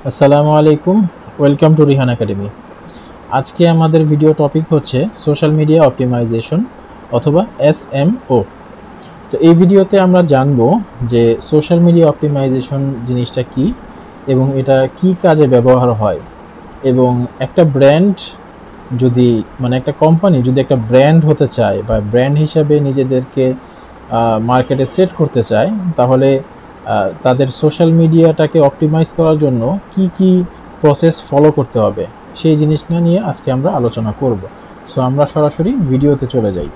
আসসালামু আলাইকুম, welcome to Rihan academy. আজকে আমাদের ভিডিও টপিক হচ্ছে সোশ্যাল মিডিয়া অপটিমাইজেশন অথবা SMO। তো এই ভিডিওতে আমরা জানবো যে সোশ্যাল মিডিয়া অপটিমাইজেশন জিনিসটা কি এবং এটা কি কাজে ব্যবহার হয়, এবং একটা ব্র্যান্ড যদি একটা কোম্পানি যদি একটা ব্র্যান্ড হতে চায় বা ব্র্যান্ড হিসাবে নিজেদেরকে মার্কেটে সেট করতে চায়, তাহলে তাদের সোশ্যাল মিডিয়াটাকে অপটিমাইজ করার জন্য কি কি প্রসেস ফলো করতে হবে সেই জিনিসটা নিয়ে আজকে আমরা আলোচনা করব। সো আমরা সরাসরি ভিডিওতে চলে যাই।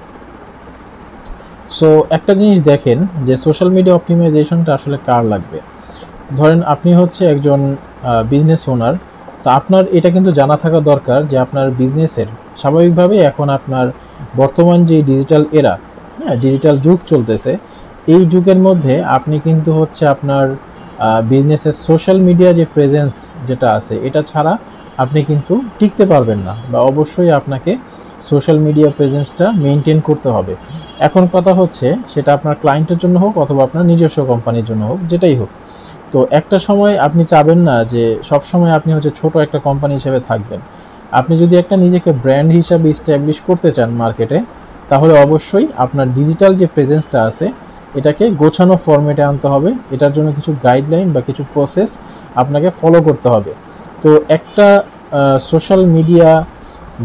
সো একটা জিনিস দেখেন যে সোশ্যাল মিডিয়া অপটিমাইজেশনটা আসলে কার লাগবে। ধরেন আপনি হচ্ছে একজন বিজনেস ওনার, তো আপনার এটা কিন্তু জানা থাকা দরকার যে আপনার বিজনেসের স্বাভাবিকভাবে এখন আপনার বর্তমান যে ডিজিটাল এরা, ডিজিটাল যুগ চলতেছে, এই যুগের মধ্যে আপনি কিন্তু হচ্ছে আপনার বিজনেসের সোশ্যাল মিডিয়া যে প্রেজেন্স যেটা আছে এটা ছাড়া আপনি কিন্তু টিকতে পারবেন না, বা অবশ্যই আপনাকে সোশ্যাল মিডিয়া প্রেজেন্সটা মেনটেন করতে হবে। এখন কথা হচ্ছে সেটা আপনার ক্লায়েন্টের জন্য হোক অথবা আপনার নিজস্ব কোম্পানির জন্য হোক, যেটাই হোক। তো একটা সময় আপনি চাবেন না যে সব সময় আপনি হচ্ছে ছোট একটা কোম্পানি হিসেবে থাকবেন। আপনি যদি একটা নিজেকে ব্র্যান্ড হিসাবে ইস্টাবলিশ করতে চান মার্কেটে, তাহলে অবশ্যই আপনার ডিজিটাল যে প্রেজেন্সটা আছে এটাকে গোছানো ফরম্যাটে আনতে হবে। এটার জন্য কিছু গাইডলাইন বা কিছু প্রসেস আপনাকে ফলো করতে হবে। তো একটা সোশ্যাল মিডিয়া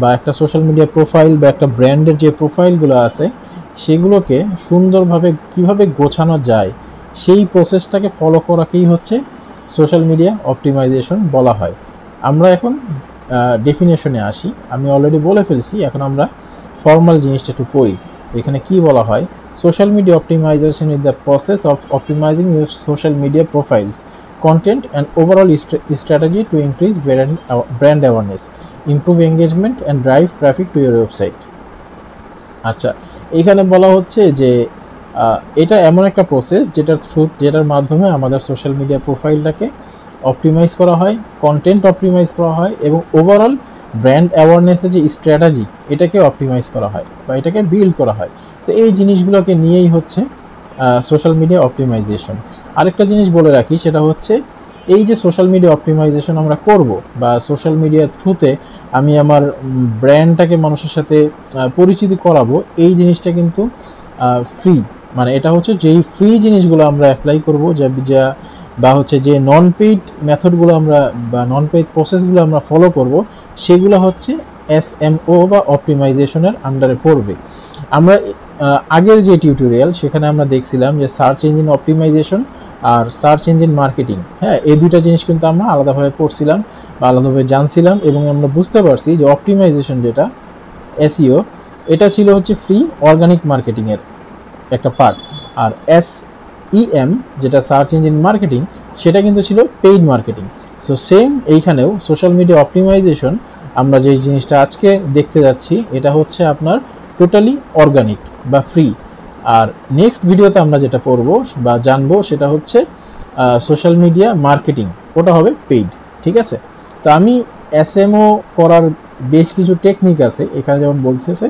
বা একটা সোশ্যাল মিডিয়া প্রোফাইল বা একটা ব্র্যান্ডের যে প্রোফাইলগুলো আছে সেগুলোকে সুন্দরভাবে কিভাবে গোছানো যায় সেই প্রসেসটাকে ফলো করাকেই হচ্ছে সোশ্যাল মিডিয়া অপটিমাইজেশন বলা হয়। আমরা এখন ডেফিনেশনে আসি। আমি অলরেডি বলে ফেলছি, এখন আমরা ফর্মাল জিনিসটা একটু পড়ি। এখানে কি বলা হয়, social media optimisation is the process of optimising your social media profiles content and overall strategy to increase brand awareness, improve engagement and drive traffic to your website। আচ্ছা, এখানে বলা হচ্ছে যে এটা এমন একটা প্রসেস যেটার মাধ্যমে আমাদের সোশ্যাল মিডিয়া প্রোফাইলটাকে অপটিমাইজ করা হয়, কন্টেন্ট অপটিমাইজ করা হয় এবং ওভারঅল ব্র্যান্ড অ্যাওয়ারনেসের যে স্ট্র্যাটেজি এটাকে অপটিমাইজ করা হয় বা এটাকে বিল্ড করা হয়। তো এই জিনিসগুলোকে নিয়েই হচ্ছে সোশ্যাল মিডিয়া অপটিমাইজেশন। আরেকটা জিনিস বলে রাখি, সেটা হচ্ছে এই যে সোশ্যাল মিডিয়া অপটিমাইজেশন আমরা করব বা সোশ্যাল মিডিয়ার থ্রুতে আমি আমার ব্র্যান্ডটাকে মানুষের সাথে পরিচিতি করাবো, এই জিনিসটা কিন্তু ফ্রি। এটা হচ্ছে যেই ফ্রি জিনিসগুলো আমরা অ্যাপ্লাই করবো যা বা হচ্ছে যে নন পেইড মেথডগুলো আমরা বা নন পেইড প্রসেসগুলো আমরা ফলো করব, সেগুলো হচ্ছে SMO বা অপটিমাইজেশনের আন্ডারে পড়বে। আমরা আগের যে টিউটোরিয়াল সেখানে আমরা দেখছিলাম যে সার্চ ইঞ্জিন অপটিমাইজেশন আর সার্চ ইঞ্জিন মার্কেটিং, এই দুইটা জিনিস কিন্তু আমরা আলাদাভাবে পড়ছিলাম বা আলাদাভাবে জানছিলাম, এবং আমরা বুঝতে পারছি যে অপটিমাইজেশন যেটা SEO এটা ছিল হচ্ছে ফ্রি অর্গানিক মার্কেটিংয়ের একটা পার্ট, আর SEM যেটা সার্চ ইঞ্জিন মার্কেটিং সেটা কিন্তু ছিল পেইড মার্কেটিং। সো সেম এইখানেও সোশ্যাল মিডিয়া অপটিমাইজেশন আমরা যে জিনিসটা আজকে দেখতে যাচ্ছি এটা হচ্ছে আপনার টোটালি অর্গানিক বা ফ্রি। আর নেক্সট ভিডিওতে আমরা যেটা পড়বো বা জানবো সেটা হচ্ছে সোশ্যাল মিডিয়া মার্কেটিং, ওটা হবে পেইড। ঠিক আছে, তো আমি SMO করার বেশ কিছু টেকনিক আছে এখানে, যেমন বলতেছে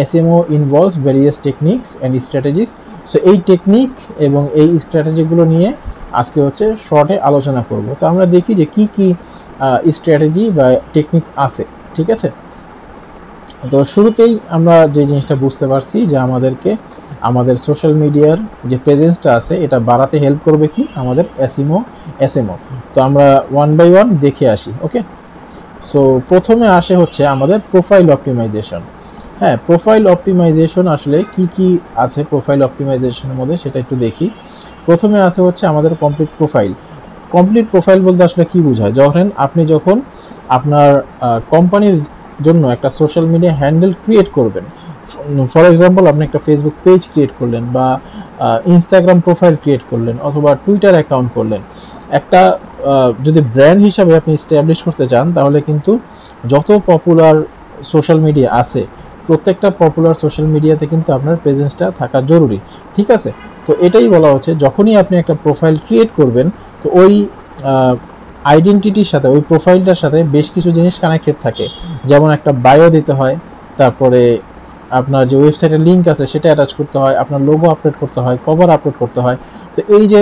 SMO involves various techniques and strategies. So এই টেকনিক এবং এই স্ট্র্যাটেজিগুলো নিয়ে আজকে হচ্ছে শর্টে আলোচনা করব। তো আমরা দেখি যে কি কি স্ট্র্যাটেজি বা টেকনিক আছে। ঠিক আছে, তো শুরুতেই আমরা যে জিনিসটা বুঝতে পারছি যে আমাদের সোশ্যাল মিডিয়ার যে প্রেজেন্সটা আছে এটা বাড়াতে হেল্প করবে কি আমাদের SMO। তো আমরা ওয়ান বাই ওয়ান দেখে আসি। ওকে, সো প্রথমে আসে হচ্ছে আমাদের প্রোফাইল অপটিমাইজেশন। প্রোফাইল অপটিমাইজেশন আসলে কি কি আছে প্রোফাইল অপটিমাইজেশনের মধ্যে সেটা একটু দেখি। প্রথমে আসে হচ্ছে আমাদের কমপ্লিট প্রোফাইল। কমপ্লিট প্রোফাইল বলতে আসলে কি বোঝায়, আপনি যখন আপনার কোম্পানির জন্য একটা সোশ্যাল মিডিয়া হ্যান্ডেল ক্রিয়েট করবেন, ফর এক্সাম্পল আপনি একটা ফেসবুক পেজ ক্রিয়েট করলেন বা ইনস্টাগ্রাম প্রোফাইল ক্রিয়েট করলেন অথবা টুইটার অ্যাকাউন্ট করলেন, একটা যদি ব্র্যান্ড হিসাবে আপনি এস্টাবলিশ করতে চান, তাহলে কিন্তু যত পপুলার সোশ্যাল মিডিয়া আছে প্রত্যেকটা পপুলার সোশ্যাল মিডিয়াতে কিন্তু আপনার প্রেজেন্সটা থাকা জরুরি। ঠিক আছে, তো এটাই বলা হচ্ছে যখনই আপনি একটা প্রোফাইল ক্রিয়েট করবেন, তো ওই আইডেন্টিটির সাথে ওই প্রোফাইলটার সাথে বেশ কিছু জিনিস কানেক্টেড থাকে, যেমন একটা বায়ো দিতে হয়, তারপরে আপনার যে ওয়েবসাইটের লিঙ্ক আছে সেটা অ্যাটাচ করতে হয়, আপনার লোগো আপলোড করতে হয়, কভার আপলোড করতে হয়। তো এই যে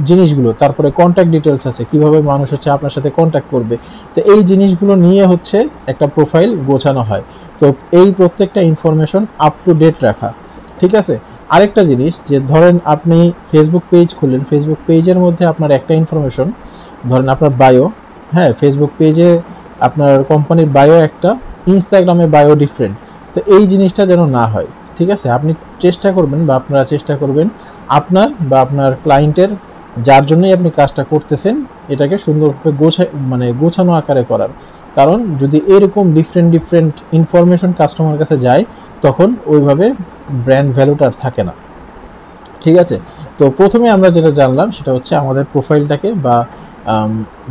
জিনিসগুলো, তারপরে কন্ট্যাক্ট ডিটেলস আছে, কিভাবে মানুষ হচ্ছে আপনার সাথে কন্ট্যাক্ট করবে। তো এই জিনিসগুলো নিয়ে হচ্ছে একটা প্রোফাইল গোছানো হয়। তো এই প্রত্যেকটা ইনফরমেশন আপ টু ডেট রাখা, ঠিক আছে। আরেকটা জিনিস যে ধরেন আপনি ফেসবুক পেজ খুললেন, ফেসবুক পেজের মধ্যে আপনার একটা ইনফরমেশন, ধরেন আপনার বায়ো, হ্যাঁ ফেসবুক পেজে আপনার কোম্পানির বায়ো একটা, ইনস্টাগ্রামে বায়ো ডিফারেন্ট। তো এই জিনিসটা যেন না হয়, ঠিক আছে। আপনি চেষ্টা করবেন বা আপনারা চেষ্টা করবেন আপনার বা আপনার ক্লায়েন্টের যার জন্যই আপনি কাজটা করতেছেন এটাকে সুন্দরভাবে গোছানো আকারে করার। কারণ যদি এরকম ডিফারেন্ট ইনফরমেশন কাস্টমার কাছে যায় তখন ওইভাবে ব্র্যান্ড ভ্যালুটা আর থাকে না, ঠিক আছে। তো প্রথমে আমরা যেটা জানলাম সেটা হচ্ছে আমাদের প্রোফাইলটাকে বা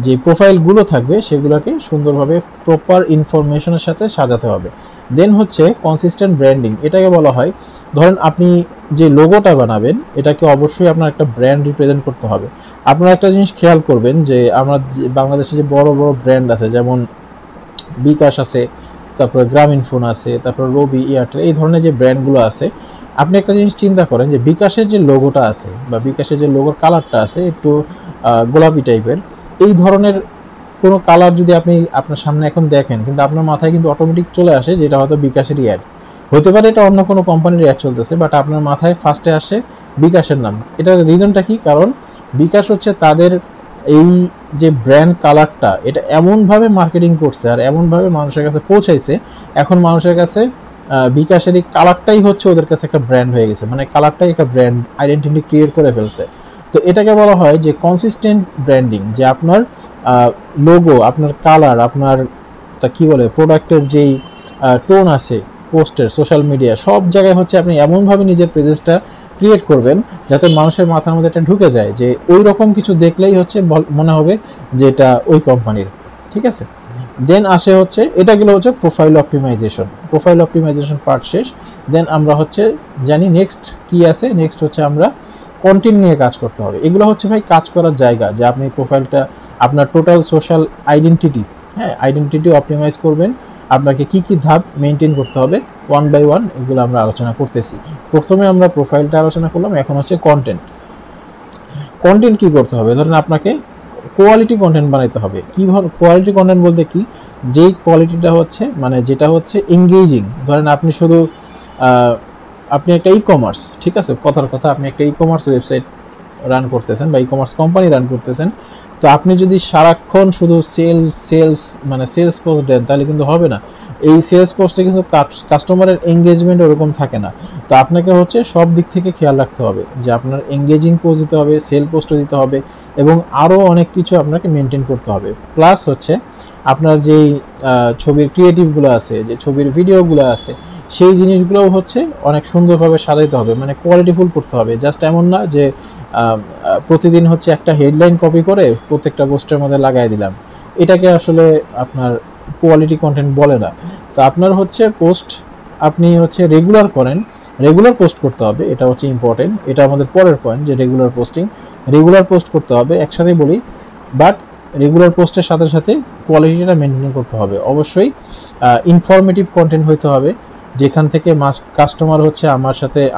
যে প্রোফাইলগুলো থাকবে সেগুলোকে সুন্দরভাবে প্রপার ইনফরমেশনের সাথে সাজাতে হবে। দেন হচ্ছে কনসিস্টেন্ট ব্র্যান্ডিং, এটাকে বলা হয় ধরেন আপনি যে লোগোটা বানাবেন এটাকে অবশ্যই আপনার একটা ব্র্যান্ড রিপ্রেজেন্ট করতে হবে। আপনারা একটা জিনিস খেয়াল করবেন যে আমরা বাংলাদেশে যে বড় বড় ব্র্যান্ড আছে, যেমন বিকাশ আছে, তারপরে গ্রামীণফোন আছে, তারপর রবি, এয়ারটেল, এই ধরনের যে ব্র্যান্ডগুলো আছে, আপনি একটা জিনিস চিন্তা করেন যে বিকাশের যে লোগোটা আছে বা বিকাশের যে লোগোর কালারটা আছে একটু গোলাপি টাইপের, এই ধরনের কোনো কালার যদি আপনি আপনার সামনে এখন দেখেন, কিন্তু আপনার মাথায় কিন্তু অটোমেটিক চলে আসে যে এটা হয়তো বিকাশেরই অ্যাড, হতে পারে এটা অন্য কোনো কোম্পানির অ্যাড চলতেছে, বাট আপনার মাথায় ফার্স্টে আসে বিকাশের নাম। এটার রিজনটা কি? কারণ বিকাশ হচ্ছে তাদের এই যে ব্র্যান্ড কালারটা এটা এমনভাবে মার্কেটিং করছে আর এমনভাবে মানুষের কাছে পৌঁছাইছে, এখন মানুষের কাছে বিকাশের এই কালারটাই হচ্ছে ওদের কাছে একটা ব্র্যান্ড হয়ে গেছে, মানে কালারটাই একটা ব্র্যান্ড আইডেন্টিটি ক্রিয়েট করে ফেলছে। তো এটাকে বলা হয় যে কনসিস্টেন্ট ব্র্যান্ডিং, যে আপনার লোগো, আপনার কালার, আপনার তা কী বলে প্রোডাক্টের যেই টোন আছে, পোস্টের, সোশ্যাল মিডিয়া, সব জায়গায় হচ্ছে আপনি এমনভাবে নিজের প্রেজেন্সটা ক্রিয়েট করবেন যাতে মানুষের মাথার মধ্যে এটা ঢুকে যায় যে ওই রকম কিছু দেখলেই হচ্ছে মনে হবে যে এটা ওই কোম্পানির, ঠিক আছে। দেন আসে হচ্ছে এটাগুলো হচ্ছে প্রোফাইল অপটিমাইজেশন পার্ট শেষ। দেন আমরা হচ্ছে জানি নেক্সট কি আছে, নেক্সট হচ্ছে আমরা কন্টেন্ট নিয়ে কাজ করতে হবে। এগুলো হচ্ছে ভাই কাজ করার জায়গা, যে আপনি প্রোফাইলটা আপনার টোটাল সোশ্যাল আইডেন্টিটি, হ্যাঁ আইডেন্টিটি অপটিমাইজ করবেন, আপনাকে কি কি ধাপ মেনটেন করতে হবে ওয়ান বাই ওয়ান এগুলো আমরা আলোচনা করতেছি। প্রথমে আমরা প্রোফাইলটা আলোচনা করলাম, এখন হচ্ছে কন্টেন্ট কি করতে হবে। ধরেন আপনাকে কোয়ালিটি কন্টেন্ট বানাইতে হবে। কীভাবে কোয়ালিটি কন্টেন্ট বলতে কি, যেই কোয়ালিটিটা হচ্ছে মানে যেটা হচ্ছে এঙ্গেজিং। ধরেন আপনি শুধু আপনি একটা ই কমার্স, ঠিক আছে, কথার কথা আপনি একটা ই কমার্স ওয়েবসাইট রান করতেছেন বা ই কমার্স কোম্পানি রান করতেছেন, তো আপনি যদি সারাক্ষণ শুধু সেলস পোস্ট দেন তাহলে কিন্তু হবে না। এই সেলস পোস্টে কিন্তু কাস্টমারের এঙ্গেজমেন্ট ওরকম থাকে না। তো আপনাকে হচ্ছে সব দিক থেকে খেয়াল রাখতে হবে যে আপনার এঙ্গেজিং পোস্ট দিতে হবে, সেল পোস্টও দিতে হবে এবং আরও অনেক কিছু আপনাকে মেনটেন করতে হবে। প্লাস হচ্ছে আপনার যেই ছবির ক্রিয়েটিভগুলো আছে, যে ছবির ভিডিওগুলো আছে, সেই জিনিসগুলোও হচ্ছে অনেক সুন্দরভাবে সাজাইতে হবে, মানে কোয়ালিটিফুল করতে হবে। জাস্ট এমন না যে প্রতিদিন হচ্ছে একটা হেডলাইন কপি করে প্রত্যেকটা পোস্টের মধ্যে লাগাই দিলাম, এটাকে আসলে আপনার কোয়ালিটি কন্টেন্ট বলে না। তো আপনার হচ্ছে পোস্ট আপনি হচ্ছে রেগুলার পোস্ট করতে হবে, এটা হচ্ছে ইম্পর্টেন্ট। এটা আমাদের পরের পয়েন্ট যে রেগুলার পোস্ট করতে হবে, একসাথেই বলি। বাট রেগুলার পোস্টের সাথে সাথে কোয়ালিটিটা মেনটেন করতে হবে। অবশ্যই ইনফরমেটিভ কন্টেন্ট হইতে হবে, যেখান থেকে কাস্টমার হচ্ছে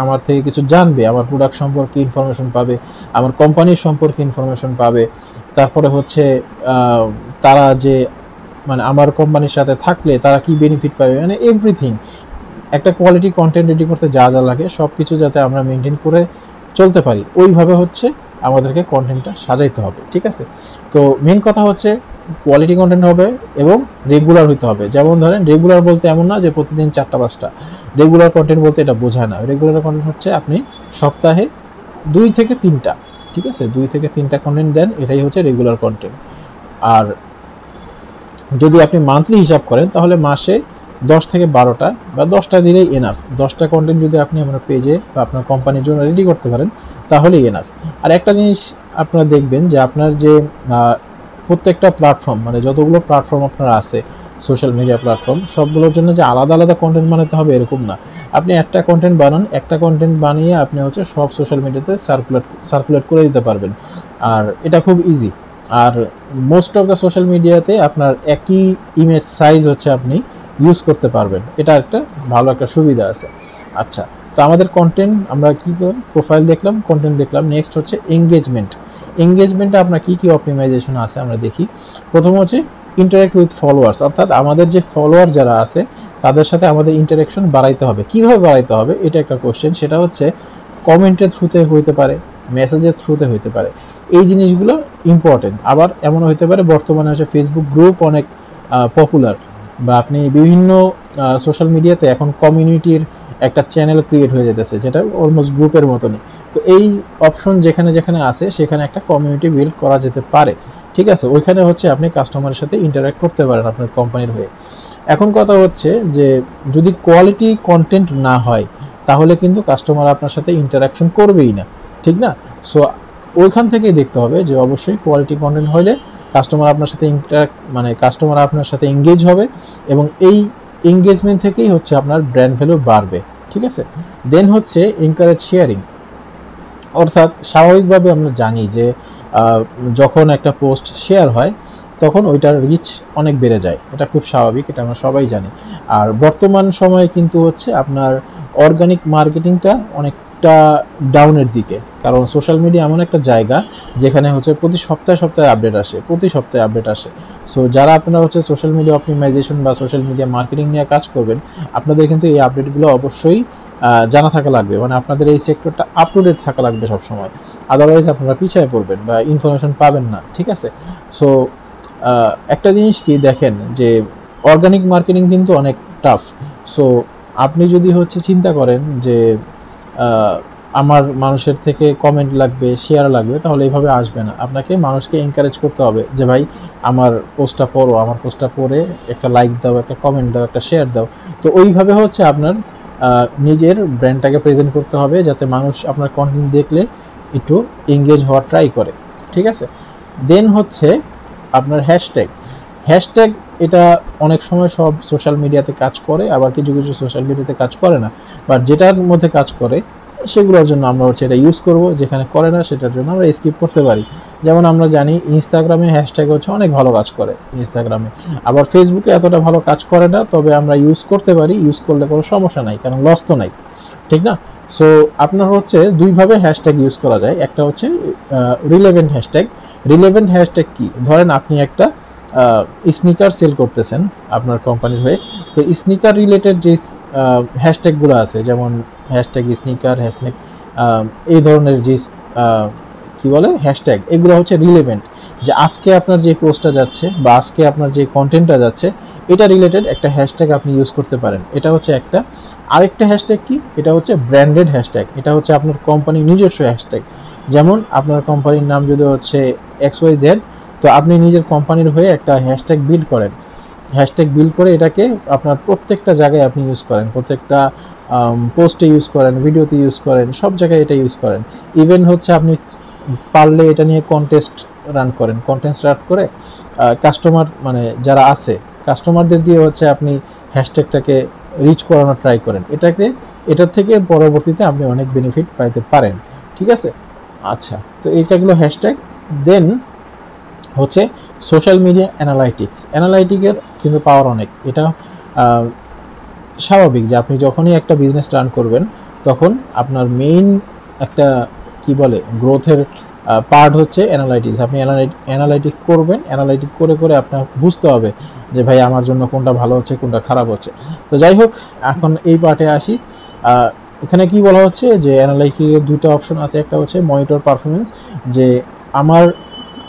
আমার থেকে কিছু জানবে, আমার প্রোডাক্ট সম্পর্কে ইনফরমেশন পাবে, আমার কোম্পানির সম্পর্কে ইনফরমেশন পাবে। তারপরে হচ্ছে তারা যে মানে আমার কোম্পানির সাথে থাকলে তারা কি বেনিফিট পাবে, মানে এভরিথিং। একটা কোয়ালিটি কন্টেন্ট রেডি করতে যা যা লাগে সব কিছু যাতে আমরা মেনটেন করে চলতে পারি, ওইভাবে হচ্ছে আমাদেরকে কন্টেন্টটা সাজাইতে হবে, ঠিক আছে। তো মেন কথা হচ্ছে কোয়ালিটি কন্টেন্ট হবে এবং রেগুলার হইতে হবে। যেমন ধরেন রেগুলার বলতে এমন না যে প্রতিদিন 4টা-5টা, রেগুলার কন্টেন্ট বলতে এটা বোঝায় না। রেগুলার কন্টেন্ট হচ্ছে আপনি সপ্তাহে 2 থেকে 3টা, ঠিক আছে, 2 থেকে 3টা কন্টেন্ট দেন, এটাই হচ্ছে রেগুলার কন্টেন্ট। আর যদি আপনি মান্থলি হিসাব করেন তাহলে মাসে 10 থেকে 12টা বা 10টা দিলেই এনাফ। 10টা কন্টেন্ট যদি আপনি আপনার পেজে বা আপনার কোম্পানির জন্য রেডি করতে পারেন তাহলেই এনাফ। আর একটা জিনিস আপনারা দেখবেন যে আপনার যে প্রত্যেকটা প্ল্যাটফর্ম, মানে যতগুলো প্ল্যাটফর্ম আপনার আছে সোশ্যাল মিডিয়া প্ল্যাটফর্ম, সবগুলোর জন্য যে আলাদা আলাদা কন্টেন্ট বানাতে হবে এরকম না। আপনি একটা কন্টেন্ট বানান, একটা কন্টেন্ট বানিয়ে আপনি হচ্ছে সব সোশ্যাল মিডিয়াতে সার্কুলেট করে দিতে পারবেন, আর এটা খুব ইজি। আর মোস্ট অফ দ্য সোশ্যাল মিডিয়াতে আপনার একই ইমেজ সাইজ হচ্ছে আপনি ইউজ করতে পারবেন, এটা একটা ভালো একটা সুবিধা আছে। আচ্ছা, তো আমাদের কন্টেন্ট আমরা কি প্রোফাইল দেখলাম, কন্টেন্ট দেখলাম, নেক্সট হচ্ছে এঙ্গেজমেন্টে আপনার কী কী অপটিমাইজেশন আছে আমরা দেখি। প্রথম হচ্ছে ইন্টারেক্ট উইথ ফলোয়ার্স, অর্থাৎ আমাদের যে ফলোয়ার যারা আছে তাদের সাথে আমাদের ইন্টারেকশন বাড়াইতে হবে। কীভাবে বাড়াইতে হবে এটা একটা কোশ্চেন, সেটা হচ্ছে কমেন্টের থ্রুতে হইতে পারে, মেসেজের থ্রুতে হইতে পারে, এই জিনিসগুলো ইম্পর্টেন্ট। আবার এমনও হইতে পারে বর্তমানে হচ্ছে ফেসবুক গ্রুপ অনেক পপুলার, বা আপনি বিভিন্ন সোশ্যাল মিডিয়াতে এখন কমিউনিটির একটা চ্যানেল ক্রিয়েট হয়ে যেতেছে যেটা অলমোস্ট গ্রুপের মতনই। তো এই অপশন যেখানে যেখানে আছে সেখানে একটা কমিউনিটি বিল্ড করা যেতে পারে, ঠিক আছে। ওইখানে হচ্ছে আপনি কাস্টমারের সাথে ইন্টারাক্ট করতে পারেন আপনার কোম্পানির হয়ে। এখন কথা হচ্ছে যে যদি কোয়ালিটি কন্টেন্ট না হয় তাহলে কিন্তু কাস্টমার আপনার সাথে ইন্টারাকশন করবেই না, ঠিক না? সো ওইখান থেকেই দেখতে হবে যে অবশ্যই কোয়ালিটি কন্টেন্ট হলে কাস্টমার আপনার সাথে কাস্টমার আপনার সাথে এঙ্গেজ হবে, এবং এই এঙ্গেজমেন্ট থেকেই হচ্ছে আপনার ব্র্যান্ড ভ্যালু বাড়বে, ঠিক আছে। দেন হচ্ছে এনকারেজ শেয়ারিং, অর্থাৎ স্বাভাবিকভাবে আমরা জানি যে যখন একটা পোস্ট শেয়ার হয় তখন ওইটার রিচ অনেক বেড়ে যায়, এটা খুব স্বাভাবিক, এটা আমরা সবাই জানি। আর বর্তমান সময়ে কিন্তু হচ্ছে আপনার অর্গানিক মার্কেটিংটা অনেকটা ডাউনের দিকে, কারণ সোশ্যাল মিডিয়া এমন একটা জায়গা যেখানে হচ্ছে প্রতি সপ্তাহে আপডেট আসে। সো যারা আপনারা হচ্ছে সোশ্যাল মিডিয়া অপটিমাইজেশন বা সোশ্যাল মিডিয়া মার্কেটিং নিয়ে কাজ করবেন, আপনাদের কিন্তু এই আপডেটগুলো অবশ্যই জানা থাকা লাগবে, মানে আপনাদের এই সেক্টরটা আপ টু ডেট থাকা লাগবে সবসময়, আদারওয়াইজ আপনারা পিছিয়ে পড়বেন বা ইনফরমেশন পাবেন না, ঠিক আছে। সো একটা জিনিস কি দেখেন যে অর্গানিক মার্কেটিং কিন্তু অনেক টাফ। সো আপনি যদি হচ্ছে চিন্তা করেন যে আমার মানুষের থেকে কমেন্ট লাগবে, শেয়ার লাগবে, তাহলে এইভাবে আসবে না। আপনাকে মানুষকে এনকারেজ করতে হবে যে ভাই আমার পোস্টটা পড়ো, আমার পোস্টটা পড়ে একটা লাইক দাও, একটা কমেন্ট দাও, একটা শেয়ার দাও। তো ওইভাবে হচ্ছে আপনার নিজের ব্র্যান্ডটাকে প্রেজেন্ট করতে হবে যাতে মানুষ আপনার কন্টেন্ট দেখলে একটু এঙ্গেজ হওয়ার ট্রাই করে, ঠিক আছে। দেন হচ্ছে আপনার হ্যাশট্যাগ, এটা অনেক সময় সব সোশ্যাল মিডিয়াতে কাজ করে, আবার কিছু কিছু সোশ্যাল মিডিয়াতে কাজ করে না, বাট যেটার মধ্যে কাজ করে সেগুলোর জন্য আমরা হচ্ছে এটা ইউজ করব, যেখানে করে না সেটার জন্য আমরা স্কিপ করতে পারি। যেমন আমরা জানি ইনস্টাগ্রামে হ্যাশট্যাগ হচ্ছে অনেক ভালো কাজ করে ইনস্টাগ্রামে, আবার ফেসবুকে এতটা ভালো কাজ করে না, তবে আমরা ইউজ করতে পারি, ইউজ করলে কোনো সমস্যা নাই, কারণ লস তো নাই, ঠিক না। সো আপনার হচ্ছে দুইভাবে হ্যাশট্যাগ ইউজ করা যায়, একটা হচ্ছে রিলেভেন্ট হ্যাশট্যাগ কি, ধরেন আপনি একটা স্নিকার সেল করতেছেন আপনার কোম্পানির হয়ে, তো স্নিকার রিলেটেড যে হ্যাশট্যাগুলো আছে, যেমন হ্যাশট্যাগ স্নিকার, হ্যাশট্যাগ এই ধরনের যে কি বলে হ্যাশট্যাগ, এগুলো হচ্ছে রিলেভেন্ট, যে আজকে আপনার যে পোস্টটা যাচ্ছে বা আজকে আপনার যে কন্টেন্টটা যাচ্ছে এটা রিলেটেড একটা হ্যাশট্যাগ আপনি ইউজ করতে পারেন। এটা হচ্ছে একটা। আরেকটা হ্যাশট্যাগ কি, এটা হচ্ছে ব্র্যান্ডেড হ্যাশট্যাগ, এটা হচ্ছে আপনার কোম্পানির নিজস্ব হ্যাশট্যাগ। যেমন আপনার কোম্পানির নাম যদি হচ্ছে XYZ, তো আপনি নিজের কোম্পানির হয়ে একটা হ্যাশট্যাগ বিল্ড করেন, হ্যাশট্যাগ বিল্ড করে এটাকে আপনার প্রত্যেকটা জায়গায় আপনি ইউজ করেন, প্রত্যেকটা পোস্টে ইউজ করেন, ভিডিওতে ইউজ করেন, সব জায়গায় এটা ইউজ করেন। ইভেন হচ্ছে আপনি পারলে এটা নিয়ে কন্টেস্ট রান করে কাস্টমার যারা আছে কাস্টমারদের দিয়ে হচ্ছে আপনি হ্যাশট্যাগটাকে রিচ করানোর ট্রাই করেন, এটার থেকে পরবর্তীতে আপনি অনেক বেনিফিট পাইতে পারেন, ঠিক আছে। আচ্ছা, তো এইটাগুলো হ্যাশট্যাগ। দেন হচ্ছে সোশ্যাল মিডিয়া অ্যানালাইটিকের কিন্তু পাওয়ার অনেক, এটা স্বাভাবিক যে আপনি যখনই একটা বিজনেস রান করবেন তখন আপনার মেইন একটা কি বলে গ্রোথের পার্ট হচ্ছে অ্যানালাইটিক্স। আপনি অ্যানালাইটিক করবেন, অ্যানালাইটিক করে আপনার বুঝতে হবে যে ভাই আমার জন্য কোনটা ভালো হচ্ছে, কোনটা খারাপ হচ্ছে। তো যাই হোক, এখন এই পার্টে আসি। এখানে কি বলা হচ্ছে যে অ্যানালাইটিকের দুটো অপশন আছে, একটা হচ্ছে মনিটর পারফরমেন্স, যে আমার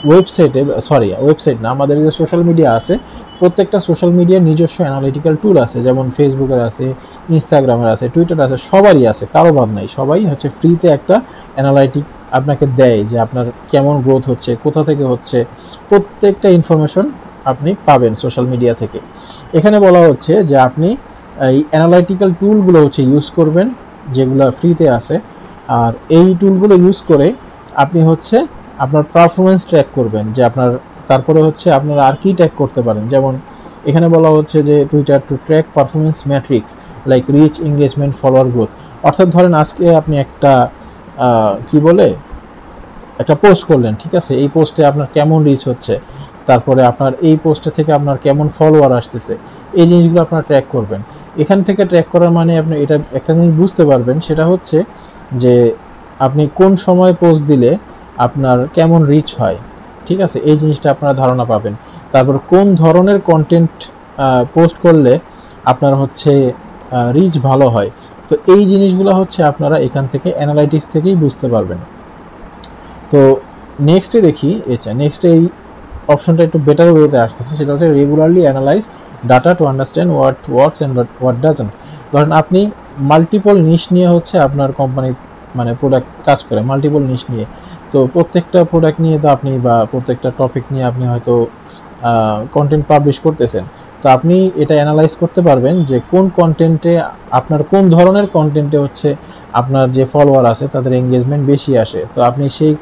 ওয়েবসাইট না, আমাদের যে সোশ্যাল মিডিয়া আছে প্রত্যেকটা সোশ্যাল মিডিয়ার নিজস্ব অ্যানালিটিক্যাল টুল আছে, যেমন ফেসবুকের আছে, ইনস্টাগ্রামের আছে, টুইটার আছে, সবারই আছে, কারো বাদ নাই, সবাই হচ্ছে ফ্রিতে একটা অ্যানালাইটিক আপনাকে দেয় যে আপনার কেমন গ্রোথ হচ্ছে, কোথা থেকে হচ্ছে, প্রত্যেকটা ইনফরমেশন আপনি পাবেন সোশ্যাল মিডিয়া থেকে। এখানে বলা হচ্ছে যে আপনি এই অ্যানালাইটিক্যাল টুলগুলো হচ্ছে ইউজ করবেন যেগুলো ফ্রিতে আছে, আর এই টুলগুলো ইউজ করে আপনি হচ্ছে আপনার পারফরমেন্স ট্র্যাক করবেন, যে আপনার তারপরে হচ্ছে আপনারা আর কি ট্র্যাক করতে পারেন। যেমন এখানে বলা হচ্ছে যে Twitter to track performance metrics like reach, engagement, follower growth. অর্থাৎ ধরেন আজকে আপনি একটা একটা পোস্ট করলেন, ঠিক আছে, এই পোস্টে আপনার কেমন রিচ হচ্ছে, তারপরে আপনার এই পোস্টে থেকে আপনার কেমন ফলোয়ার আসতেছে, এই জিনিসগুলো আপনারা ট্র্যাক করবেন। এখান থেকে ট্র্যাক করার মানে আপনি এটা একটা জিনিস বুঝতে পারবেন, সেটা হচ্ছে যে আপনি কোন সময় পোস্ট দিলে আপনার কেমন রিচ হয়, ঠিক আছে, এই জিনিসটা আপনারা ধারণা পাবেন। তারপর কোন ধরনের কন্টেন্ট পোস্ট করলে আপনার হচ্ছে রিচ ভালো হয়। তো এই জিনিসগুলো হচ্ছে আপনারা এখান থেকে অ্যানালাইটিক্স থেকেই বুঝতে পারবেন। তো নেক্সটে দেখি, নেক্সটে এই অপশনটা একটু বেটার ওয়েতে আসতেছে, সেটা হচ্ছে regularly analyse data to understand what works and what doesn't. ধরেন আপনি মাল্টিপল নিশ নিয়ে হচ্ছে আপনার কোম্পানি মানে প্রোডাক্ট কাজ করে, মাল্টিপল নিশ নিয়ে। তো প্রত্যেকটা প্রোডাক্ট নিয়ে তো আপনি বা প্রত্যেকটা টপিক নিয়ে আপনি হয়তো কন্টেন্ট পাবলিশ করতেছেন। তো আপনি এটা অ্যানালাইজ করতে পারবেন যে কোন কন্টেন্টে আপনার কোন ধরনের কন্টেন্টে হচ্ছে আপনার যে ফলোয়ার আছে তাদের এঙ্গেজমেন্ট বেশি আসে। তো আপনি সেই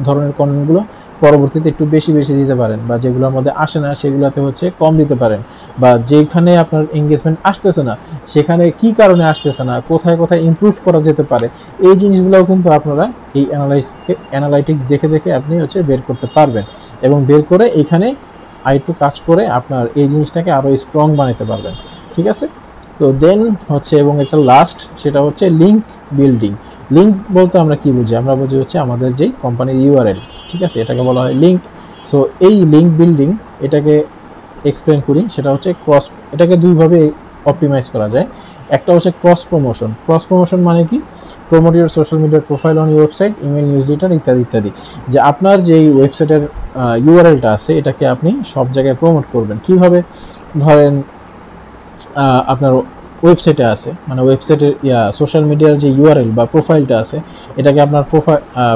ধরনের কন্টেন্টগুলো পরবর্তীতে একটু বেশি বেশি দিতে পারেন, বা যেগুলোর মধ্যে আসে না সেগুলোতে হচ্ছে কম দিতে পারেন, বা যেখানে আপনার এঙ্গেজমেন্ট আসতেছে না সেখানে কি কারণে আসতেছে না, কোথায় কোথায় ইমপ্রুভ করা যেতে পারে, এই জিনিসগুলোও কিন্তু আপনারা এই অ্যানালাইটিক্স দেখে দেখে আপনি হচ্ছে বের করতে পারবেন, এবং বের করে এখানে আরেকটু কাজ করে আপনার এই জিনিসটাকে আরও স্ট্রং বানাতে পারবেন, ঠিক আছে। তো দেন হচ্ছে এবং একটা লাস্ট, সেটা হচ্ছে লিঙ্ক বিল্ডিং। লিঙ্ক বলতে আমরা কি বুঝি? আমরা বুঝি হচ্ছে আমাদের যেই কোম্পানির ইউআরএল, ঠিক আছে, এটাকে বলা হয় লিঙ্ক। সো এই লিঙ্ক বিল্ডিং এটাকে এক্সপ্লেন করি, সেটা হচ্ছে এটাকে দুইভাবে অপটিমাইজ করা যায়। একটা হচ্ছে ক্রস প্রমোশন। ক্রস প্রমোশন মানে কি? Promote your social media profile on your website, email, news letter ইত্যাদি ইত্যাদি। যে আপনার যেই ওয়েবসাইটের ইউআরএলটা আছে এটাকে আপনি সব জায়গায় প্রমোট করবেন। কিভাবে? ধরেন আপনার ওয়েবসাইটে আছে, মানে ওয়েবসাইটের সোশ্যাল মিডিয়ার যে ইউআরএল বা প্রোফাইলটা আছে এটাকে আপনার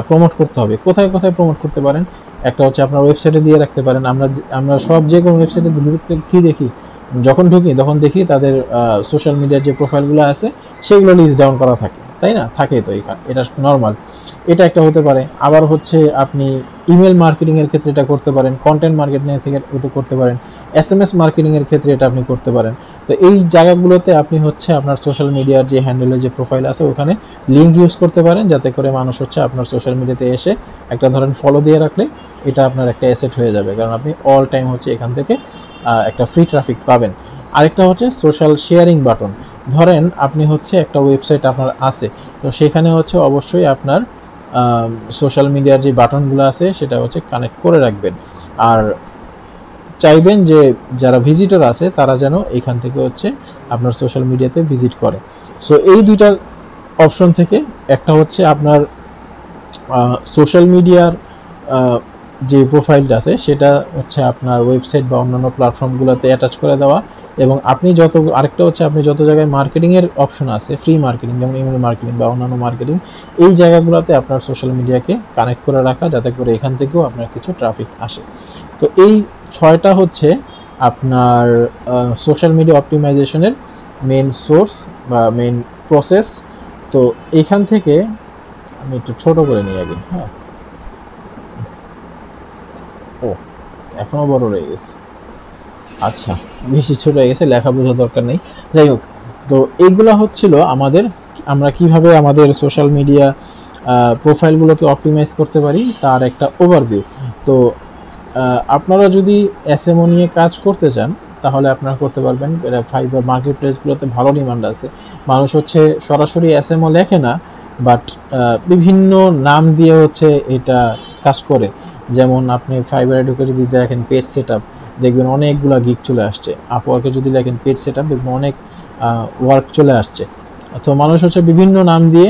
প্রমোট করতে হবে। কোথায় কোথায় প্রমোট করতে পারেন? একটা হচ্ছে আপনার ওয়েবসাইটে দিয়ে রাখতে পারেন। আমরা সব যে কোনো ওয়েবসাইটে কি দেখি, যখন ঢুকি তখন দেখি তাদের সোশ্যাল মিডিয়ার যে প্রোফাইলগুলো আছে সেগুলো লিস্ট ডাউন করা থাকে, তাই না? থাকে তো এটা নর্মাল, এটা একটা হতে পারে। আবার হচ্ছে আপনি ইমেল মার্কেটিংয়ের ক্ষেত্রে এটা করতে পারেন, কন্টেন্ট মার্কেটিংয়ের থেকে এটা করতে পারেন, এসএমএস মার্কেটিংয়ের ক্ষেত্রে এটা আপনি করতে পারেন। তো এই জায়গাগুলোতে আপনি হচ্ছে আপনার সোশ্যাল মিডিয়ার যে হ্যান্ডেলের যে প্রোফাইল আছে ওখানে লিঙ্ক ইউজ করতে পারেন, যাতে করে মানুষ হচ্ছে আপনার সোশ্যাল মিডিয়াতে এসে একটা ধরেন ফলো দিয়ে রাখলে এটা আপনার একটা অ্যাসেট হয়ে যাবে, কারণ আপনি অল টাইম হচ্ছে এখান থেকে একটা ফ্রি ট্রাফিক পাবেন। আরেকটা হচ্ছে সোশ্যাল শেয়ারিং বাটন। ধরেন আপনি হচ্ছে একটা ওয়েবসাইট আপনার আছে, তো সেখানে হচ্ছে অবশ্যই আপনার সোশ্যাল মিডিয়ার যে বাটনগুলো আছে সেটা হচ্ছে কানেক্ট করে রাখবেন, আর চাইবেন যে যারা ভিজিটর আছে তারা যেন এখান থেকে হচ্ছে আপনার সোশ্যাল মিডিয়াতে ভিজিট করে। সো এই দুইটা অপশন থেকে একটা হচ্ছে আপনার সোশ্যাল মিডিয়ার যে প্রোফাইলটা আছে সেটা হচ্ছে আপনার ওয়েবসাইট বা অন্যান্য প্ল্যাটফর্মগুলোতে অ্যাটাচ করে দেওয়া, এবং আপনি আরেকটা হচ্ছে আপনি যত জায়গায় মার্কেটিংয়ের অপশন আছে, ফ্রি মার্কেটিং যেমন ইমেল মার্কেটিং বা অন্যান্য মার্কেটিং, এই জায়গাগুলোতে আপনার সোশ্যাল মিডিয়াকে কানেক্ট করে রাখা, যাতে করে এখান থেকেও আপনার কিছু ট্রাফিক আসে। তো এই 6টা হচ্ছে আপনার সোশ্যাল মিডিয়া অপটিমাইজেশনের মেন সোর্স বা মেন প্রসেস। তো এইখান থেকে আমি একটু ছোট করে নিই আগে। হ্যাঁ, ও এখনও বড় রয়ে গেছে, আচ্ছা বেশি ছোট হয়ে গেছে, লেখা বোঝার দরকার নেই। যাই হোক, তো এইগুলো হচ্ছিল আমরা কিভাবে আমাদের সোশ্যাল মিডিয়া প্রোফাইলগুলোকে অপটিমাইজ করতে পারি তার একটা ওভারভিউ। তো আপনারা যদি এসএমও নিয়ে কাজ করতে চান তাহলে আপনারা করতে পারবেন। ফাইবার মার্কেট প্লেসগুলোতে ভালো ডিমান্ড আছে, মানুষ হচ্ছে সরাসরি এসএমও লেখে না, বাট বিভিন্ন নাম দিয়ে হচ্ছে এটা কাজ করে। যেমন আপনি ফাইবারে ঢুকে যদি দেখেন পেজ সেট আপ, দেখবেন অনেকগুলো গিগ চলে আসছে। আপওয়ার্কে যদি লেখেন পেজ সেট আপ, দেখবেন অনেক ওয়ার্ক চলে আসছে। তো মানুষ হচ্ছে বিভিন্ন নাম দিয়ে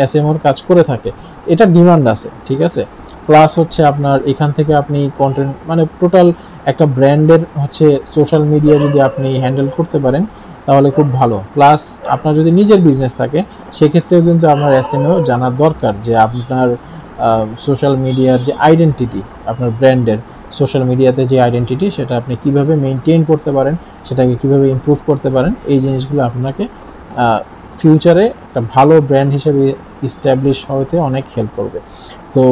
এসএমওর কাজ করে থাকে, এটা ডিমান্ড আছে, ঠিক আছে। প্লাস হচ্ছে আপনার এখান থেকে আপনি কন্টেন্ট মানে টোটাল একটা ব্র্যান্ডের হচ্ছে সোশ্যাল মিডিয়া যদি আপনি হ্যান্ডেল করতে পারেন তাহলে খুব ভালো। প্লাস আপনার যদি নিজের বিজনেস থাকে সেক্ষেত্রেও কিন্তু আপনার এসএমও জানার দরকার, যে আপনার সোশ্যাল মিডিয়ার যে আইডেন্টিটি, আপনার ব্র্যান্ডের সোশ্যাল মিডিয়াতে যে আইডেন্টিটি সেটা আপনি কিভাবে মেনটেন করতে পারেন, সেটাকে কিভাবে ইমপ্রুভ করতে পারেন, এই জিনিসগুলো আপনাকে ফিউচারে একটা ভালো ব্র্যান্ড হিসেবে ইস্টাবলিশ হতে অনেক হেল্প করবে। তো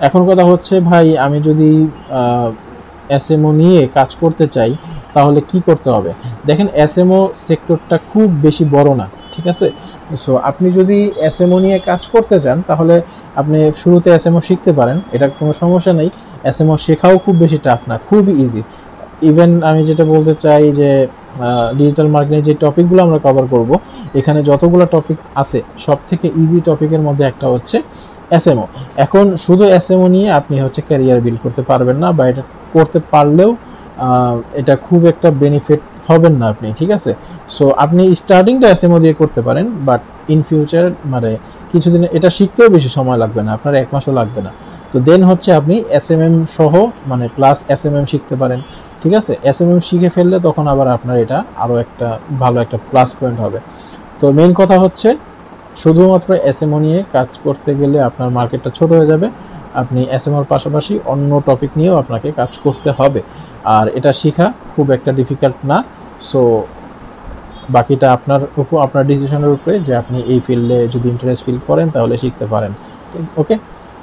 এখন কথা হচ্ছে ভাই, আমি যদি এসএমও নিয়ে কাজ করতে চাই তাহলে কি করতে হবে? দেখেন, এসএমও সেক্টরটা খুব বেশি বড় না, ঠিক আছে। সো আপনি যদি এসএমও নিয়ে কাজ করতে চান তাহলে আপনি শুরুতে এসএমও শিখতে পারেন, এটা কোনো সমস্যা নেই। এসএমও শেখাও খুব বেশি টাফ না, খুবই ইজি। ইভেন আমি যেটা বলতে চাই যে ডিজিটাল মার্কেটিং যে টপিকগুলো আমরা কভার করব, এখানে যতগুলো টপিক আছে সব থেকে ইজি টপিকের মধ্যে একটা হচ্ছে এসএমও। এখন শুধু এসএমও নিয়ে আপনি হচ্ছে ক্যারিয়ার বিল্ড করতে পারবেন না, বা এটা করতে পারলেও এটা খুব একটা বেনিফিট হবেন না আপনি, ঠিক আছে। সো আপনি স্টার্টিংটা এসএমও দিয়ে করতে পারেন, বাট ইন ফিউচার মানে কিছুদিন এটা শিখতেও বেশি সময় লাগবে না, আপনার 1 মাসও লাগবে না। তো দেন হচ্ছে আপনি এসএমএম সহ মানে প্লাস এসএমএম শিখতে পারেন, ঠিক আছে। এসএমএম শিখে ফেললে তখন আবার আপনার এটা আরও একটা ভালো একটা প্লাস পয়েন্ট হবে। তো মেইন কথা হচ্ছে শুধুমাত্র এসএমও নিয়ে কাজ করতে গেলে আপনার মার্কেটটা ছোট হয়ে যাবে। আপনি এসএমওর পাশাপাশি অন্য টপিক নিয়েও আপনাকে কাজ করতে হবে, আর এটা শেখা খুব একটা ডিফিকাল্ট না। সো বাকিটা আপনার ডিসিশনের উপরে, যে আপনি এই ফিল্ডে যদি ইন্টারেস্ট ফিল করেন তাহলে শিখতে পারেন। ওকে,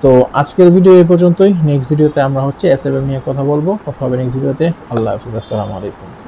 তো আজকের ভিডিও এই পর্যন্তই। নেক্সট ভিডিওতে আমরা হচ্ছে এসএমএম নিয়ে কথা বলবো। কথা হবে নেক্সট ভিডিওতে। আল্লাহ হাফিজ, আসসালামু আলাইকুম।